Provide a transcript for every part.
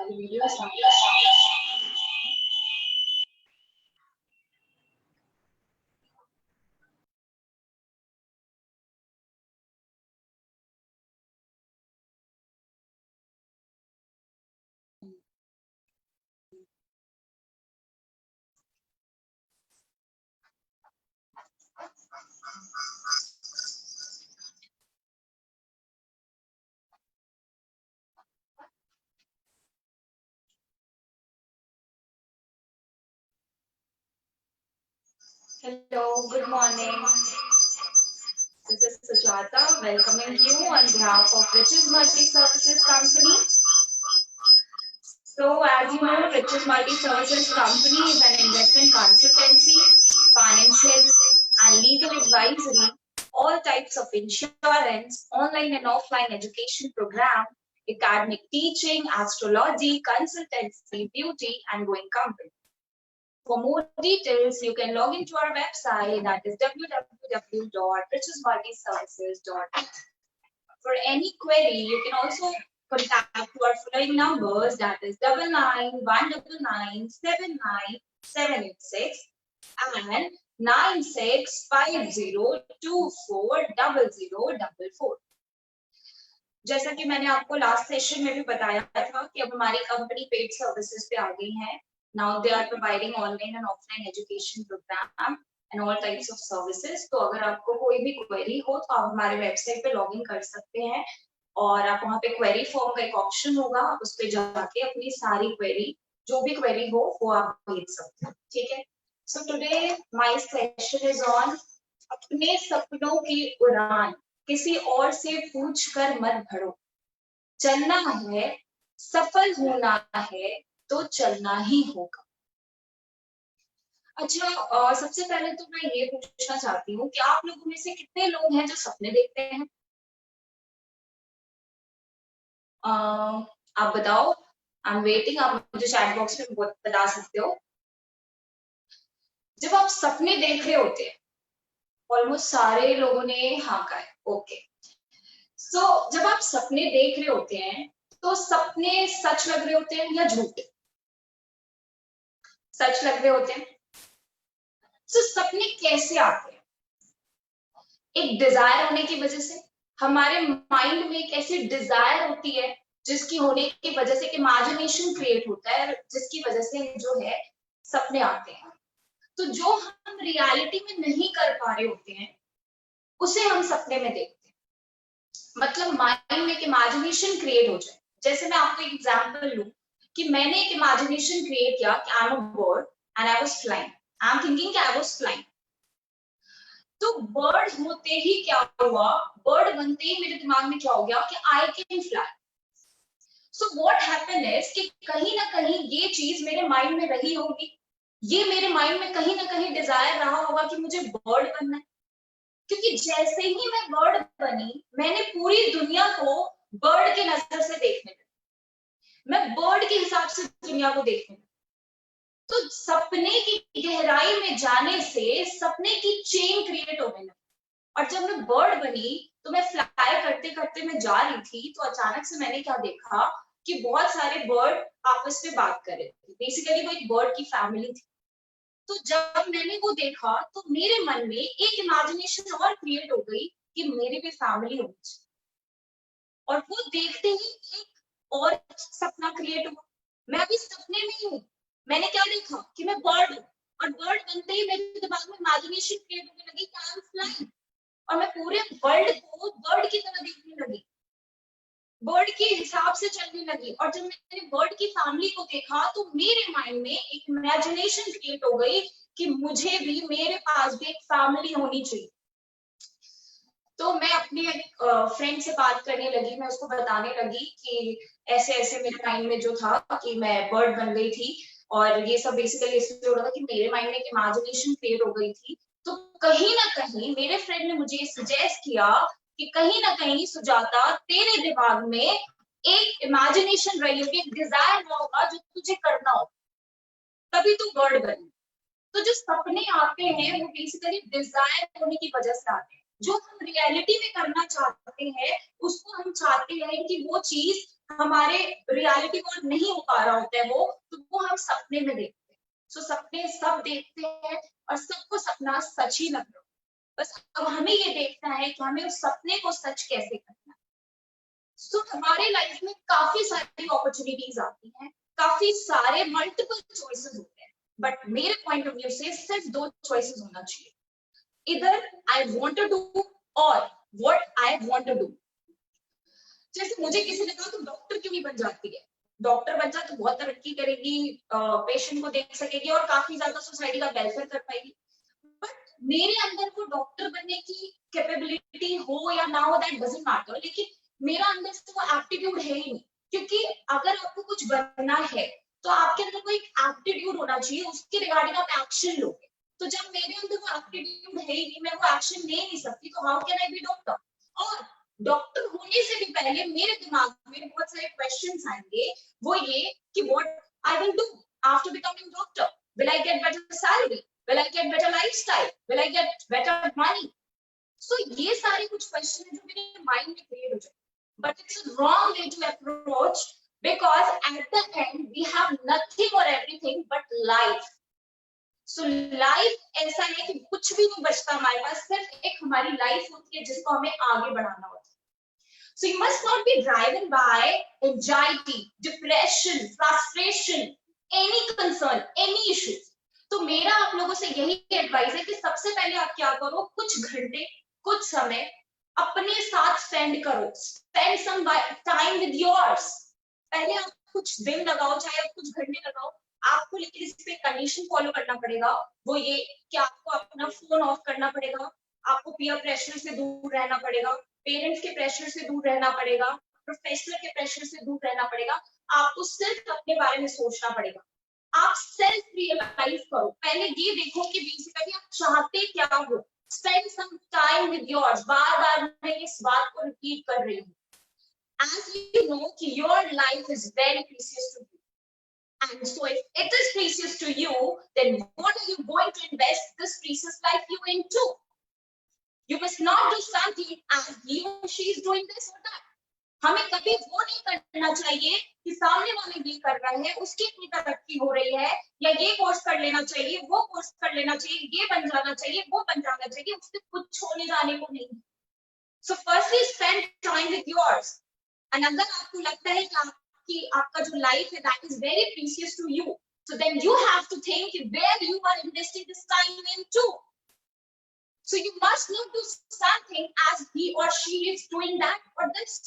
Video Hello, good morning. This is Sujata welcoming you on behalf of Riches Multi Services Company. So, as you know, Riches Multi Services Company is an investment consultancy, financial and legal advisory, all types of insurance, online and offline education program, academic teaching, astrology, consultancy, beauty, and growing company. For more details, you can log into our website, that is www.richesmultiservices.in. For any query, you can also contact our following numbers, that is 9919979786 and 9650240044। जैसा कि मैंने आपको last session में भी बताया था कि अब हमारी कंपनी पेड सर्विसेज पे आ गई है। Now they are providing online and offline education program and all types of services. तो अगर आपको कोई भी क्वेरी हो तो आप हमारे वेबसाइट पे लॉगिन कर सकते हैं और आप वहाँ पे क्वेरी फॉर्म का एक ऑप्शन होगा, उस पे जाके अपनी सारी क्वेरी, जो भी क्वेरी हो वो आप भेज सकते हैं। ठीक है। So today my session is on अपने सपनों की उड़ान किसी और से पूछ कर मत भरो, चलना है, सफल होना है तो चलना ही होगा। अच्छा, सबसे पहले तो मैं ये पूछना चाहती हूँ कि आप लोगों में से कितने लोग हैं जो सपने देखते हैं? आप बताओ, आई एम वेटिंग। आप मुझे चैट बॉक्स में बता सकते हो। जब आप सपने देख रहे होते हैं, ऑलमोस्ट सारे लोगों ने हाँ कहा है, ओके। सो जब आप सपने देख रहे होते हैं तो सपने सच लग रहे होते हैं या झूठ? सच लग रहे होते हैं। सो सपने कैसे आते हैं? एक डिजायर होने की वजह से। हमारे माइंड में एक ऐसी डिजायर होती है जिसकी होने की वजह से इमेजिनेशन क्रिएट होता है, जिसकी वजह से जो है सपने आते हैं। तो जो हम रियलिटी में नहीं कर पा रहे होते हैं उसे हम सपने में देखते हैं। मतलब माइंड में एक इमेजिनेशन क्रिएट हो जाए। जैसे मैं आपको एक एग्जांपल लूं कि मैंने एक इमेजिनेशन क्रिएट किया कि I am a bird and I was flying. I am thinking कि आई वाज फ्लाइंग। तो बर्ड होते ही क्या हुआ, बर्ड बनते ही मेरे दिमाग में क्या हो गया कि I can fly. So what happened is कि कहीं ना कहीं ये चीज मेरे माइंड में रही होगी, ये मेरे माइंड में कहीं ना कहीं डिजायर रहा होगा कि मुझे बर्ड बनना है। क्योंकि जैसे ही मैं बर्ड बनी, मैंने पूरी दुनिया को बर्ड के नजर से देखने लगी, मैं बर्ड के हिसाब से दुनिया को देखने लगी। तो सपने की गहराई में जाने से सपने की चेन क्रिएट होने लगी। और जब मैं बर्ड बनी तो मैं फ्लाई करते करते मैं जा रही थी, तो अचानक से मैंने क्या देखा कि बहुत सारे बर्ड आपस में बात कर रहे थे। बेसिकली वो एक बर्ड की फैमिली थी। तो जब मैंने वो देखा तो मेरे मन में एक इमेजिनेशन और क्रिएट हो गई कि मेरी भी फैमिली होनी चाहिए। और वो देखते ही एक और सपना क्रिएट हुआ। मैं अभी सपने में ही हूँ। मैंने क्या देखा कि मैं बर्ड हूँ, और बर्ड बनते ही मेरे दिमाग में इमेजिनेशन क्रिएट होने लगी कि आई एम फ्लाइंग, और मैं पूरे वर्ल्ड को बर्ड की तरह देखने लगी, बर्ड के हिसाब से चलने लगी। और जब मैंने बर्ड की फैमिली को देखा तो मेरे माइंड में एक इमेजिनेशन क्रिएट हो गई कि मुझे भी, मेरे पास भी एक फैमिली होनी चाहिए। तो मैं अपने एक फ्रेंड से बात करने लगी, मैं उसको बताने लगी कि ऐसे ऐसे मेरे माइंड में जो था कि मैं बर्ड बन गई थी, और ये सब बेसिकली इसलिए हो रहा था कि मेरे माइंड में एक इमेजिनेशन क्रिएट हो गई थी। तो कहीं ना कहीं मेरे फ्रेंड ने मुझे सजेस्ट किया कि कहीं ना कहीं सुजाता, तेरे दिमाग में एक इमेजिनेशन रही होगी, एक डिजायर रहा होगा जो तुझे करना हो, तभी तू बर्ड बनी। तो जो सपने आते हैं वो बेसिकली डिजायर होने की वजह से आते हैं। जो हम रियलिटी में करना चाहते हैं उसको हम चाहते हैं कि वो चीज हमारे रियलिटी में नहीं हो पा रहा होता है तो वो हम सपने में देखते हैं। सो सपने सब देखते हैं और सबको सपना सच ही लग रहा है, बस अब हमें ये देखना है कि हमें उस सपने को सच कैसे करना है। सो हमारे लाइफ में काफी सारी अपॉर्चुनिटीज आती हैं, काफी सारे मल्टीपल चॉइसेस होते हैं, बट मेरे पॉइंट ऑफ व्यू से सिर्फ 2 चॉइसेस होना चाहिए, इधर आई वांट टू डू और what I want to do. जैसे मुझे किसी ने कहा तुम डॉक्टर क्यों नहीं बन जाती है, डॉक्टर बन जा तो बहुत तरक्की करेगी, पेशेंट को देख सकेगी और काफी ज्यादा सोसाइटी का वेलफेयर कर पाएगी, बट मेरे अंदर वो डॉक्टर बनने की कैपेबिलिटी हो या ना हो दैट डजंट मैटर, लेकिन मेरा अंदर से वो एप्टीट्यूड है ही नहीं। क्योंकि अगर आपको कुछ बनना है तो आपके अंदर कोई एप्टीट्यूड होना चाहिए, उसके रिगार्डिंग आप एक्शन लोगे। तो जब मेरे अंदर वो एप्टीट्यूड है ही नहीं, मैं वो एक्शन ले नहीं सकती, तो how can I be doctor. और डॉक्टर होने से भी पहले मेरे दिमाग में बहुत सारे क्वेश्चंस आएंगे, वो ये कि what I will do after becoming doctor, will I get better salary, will I get better lifestyle, will I get better money, so ये सारे कुछ क्वेश्चन है जो मेरे माइंड में क्रिएट हो जाए, but it's a wrong way to approach because at the end we have nothing or everything but life. So life ऐसा है कि कुछ भी नहीं बचता हमारे पास, सिर्फ एक हमारी लाइफ होती है जिसको हमें आगे बढ़ाना होता है। So you must not be driven by anxiety, depression, frustration, any concern, any issues. तो मेरा आप लोगों से यही एडवाइस है कि सबसे पहले आप क्या करो, कुछ घंटे कुछ समय अपने साथ स्पेंड करो, spend some time with yours. पहले आप कुछ दिन लगाओ, चाहे आप कुछ घंटे लगाओ, आपको लेकिन इस पे कंडीशन फॉलो करना पड़ेगा, वो ये कि आपको अपना फोन ऑफ करना पड़ेगा, आपको पीयर प्रेशर से दूर रहना पड़ेगा, पेरेंट्स के प्रेशर से दूर रहना पड़ेगा, प्रोफेसर के प्रेशर से दूर रहना पड़ेगा, आपको सिर्फ अपने बारे में सोचना पड़ेगा। आप सेल्फ रियलाइज करो, पहले ये देखो कि बेसिकली आप चाहते क्या हो, spend some time with yours. बार-बार मैं इस बात को रिपीट कर रही हूँ, as you know कि your life is very precious to you, and so if it is precious to you, then what are you going to invest this precious life you into? You must not do something as he or she is doing this or that. हमें कभी वो नहीं करना चाहिए कि सामने वाले ये कर रहा है, उसकी इतनी तरक्की हो रही है, या ये कोर्स कर लेना चाहिए, वो कोर्स कर लेना चाहिए, ये बन जाना चाहिए, वो बन जाना चाहिए, उससे कुछ होने जाने को नहीं। So firstly spend time with yours, and अगर आपको लगता है कि आपका जो लाइफ है that is very precious to you, so then you have to think where you are investing this time into. So you must not do something as he or she is doing that or this.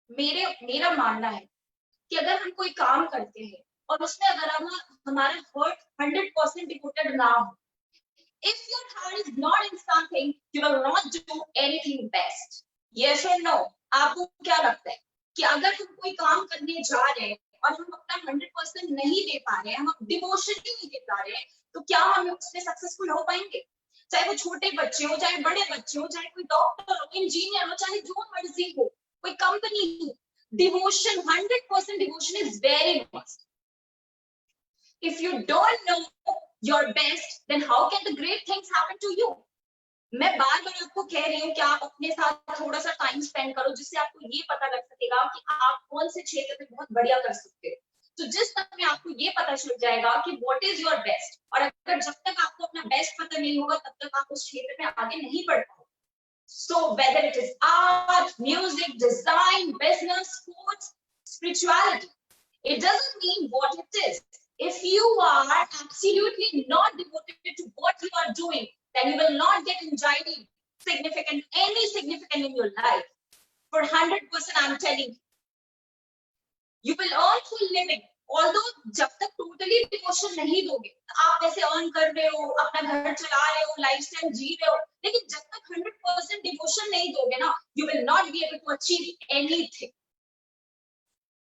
मेरा मानना है कि अगर हम कोई काम करते हैं और उसमें अगर हम हमारा हार्ट 100% डिवोटेड ना हो, if your heart is not in something, you will not do anything best. Yes or no? आपको क्या लगता है कि अगर हम कोई काम करने जा रहे हैं और हम अपना 100% नहीं दे पा रहे हैं, हम डिवोशन ही नहीं दे पा रहे हैं, तो क्या हम उसमें सक्सेसफुल हो पाएंगे? चाहे वो छोटे बच्चे हो, चाहे बड़े बच्चे हो, चाहे कोई डॉक्टर हो, इंजीनियर हो, चाहे जो मर्जी हो, कोई कंपनी हो, devotion, 100% devotion is very must. If you don't know your best, then how can the great things happen to you? मैं बार बार आपको कह रही हूँ कि आप अपने साथ थोड़ा सा टाइम स्पेंड करो, जिससे आपको ये पता लग सकेगा कि आप कौन से क्षेत्र में बहुत बढ़िया कर सकते हो। तो जिस तक में आपको ये पता चल जाएगा कि व्हाट इज योर बेस्ट, और अगर जब तक आपको अपना बेस्ट पता नहीं होगा तब तक आप उस क्षेत्र में आगे नहीं बढ़ पाओगे। So whether it is art, music, design, business, sports, spirituality, it doesn't mean what it is. If you are absolutely not devoted to what you are doing, then you will not get anxiety any significant in your life. For 100% I'm telling you. You will earn full living. Although जब तक totally devotion नहीं दोगे, आप वैसे earn कर रहे हो, अपना घर चला रहे हो, lifestyle जी रहे हो, लेकिन जब तक 100% devotion नहीं दोगे ना, you will not be able to achieve anything.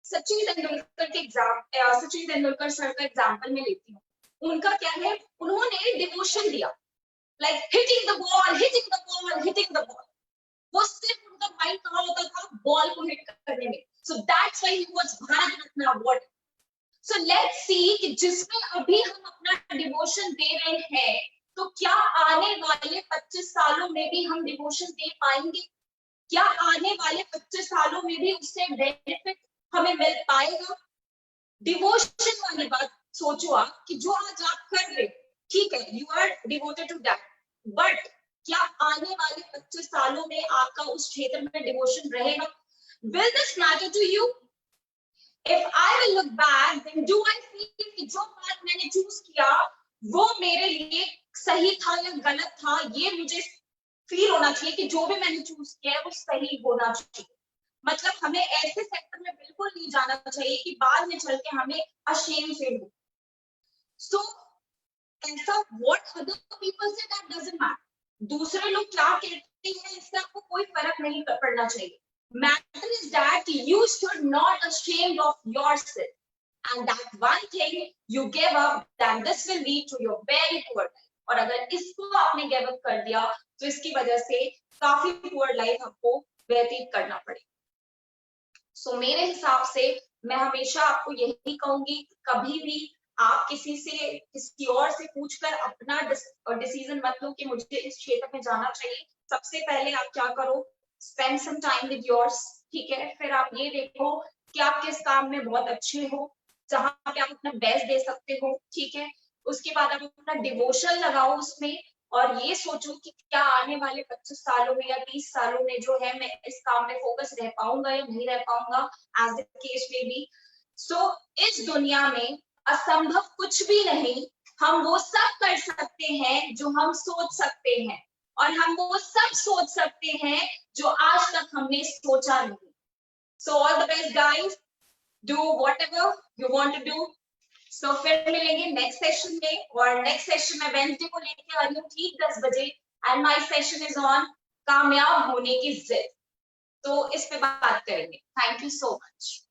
Sachin Tendulkar sir का एग्जाम्पल में लेती हूँ। उनका क्या है, उन्होंने डिवोशन दिया, like hitting the ball, hitting the ball, hitting the ball. वो सिर्फ उनका माइंड कहाँ होता था, बॉल को हिट करने में. So that's why he was Bharat Ratna award. So let's see कि जिसमें अभी हम अपना डिवोशन दे रहे हैं, तो क्या आने वाले 25 सालों में भी हम डिवोशन दे पाएंगे? क्या आने वाले 25 सालों में भी उससे बेनिफिट हमें मिल पाएगा? डिवोशन वाली बात सोचो आप कि जो आज आप कर रहे, ठीक है, you are devoted to that, but क्या आने वाले 25 सालों में आपका उस क्षेत्र में डिवोशन रहेगा? Will this matter to you? If I will look back, then do I feel कि जो बात मैंने चूज किया वो मेरे लिए सही था या गलत था? ये मुझे फील होना चाहिए कि जो भी मैंने चूज किया है वो सही होना चाहिए। मतलब हमें ऐसे सेक्टर में बिल्कुल नहीं जाना चाहिए कि बाद में चल के हमें अशेम फील हो। सो ऐसा what other people say that doesn't matter. दूसरे लोग क्या कहते हैं इससे आपको कोई फर्क नहीं पड़ना चाहिए। Matter is that you should not ashamed of yourself, and that one thing you give up, then this will lead to your very poor life. और अगर इसको आपने गिव अप कर दिया तो इसकी वजह से काफी पुअर लाइफ आपको व्यतीत करना पड़ेगा। सो मेरे हिसाब से मैं हमेशा आपको यही कहूंगी, कभी भी आप किसी और से पूछकर अपना डिसीजन मत लो कि मुझे इस क्षेत्र में जाना चाहिए। सबसे पहले आप क्या करो, spend some time with yours, ठीक है। फिर आप ये देखो कि आप किस काम में बहुत अच्छे हो, जहां पे आप अपना बेस्ट दे सकते हो, ठीक है। उसके बाद आप अपना डिवोशन लगाओ उसमें, और ये सोचो कि क्या आने वाले 25 सालों में या 30 सालों में जो है मैं इस काम में फोकस रह पाऊंगा या नहीं रह पाऊंगा, एज द केस में भी। सो इस दुनिया में असंभव कुछ भी नहीं, हम वो सब कर सकते हैं जो हम सोच सकते हैं, और हम वो सब सोच सकते हैं जो आज तक हमने सोचा नहीं। So all the best guys, do whatever you want to do. So फिर मिलेंगे नेक्स्ट सेशन में, और नेक्स्ट सेशन में वेडनेसडे को लेके आ रही हूँ ठीक 10 बजे, and my session is on कामयाब होने की जिद। तो इस पे बात करेंगे। Thank you so much.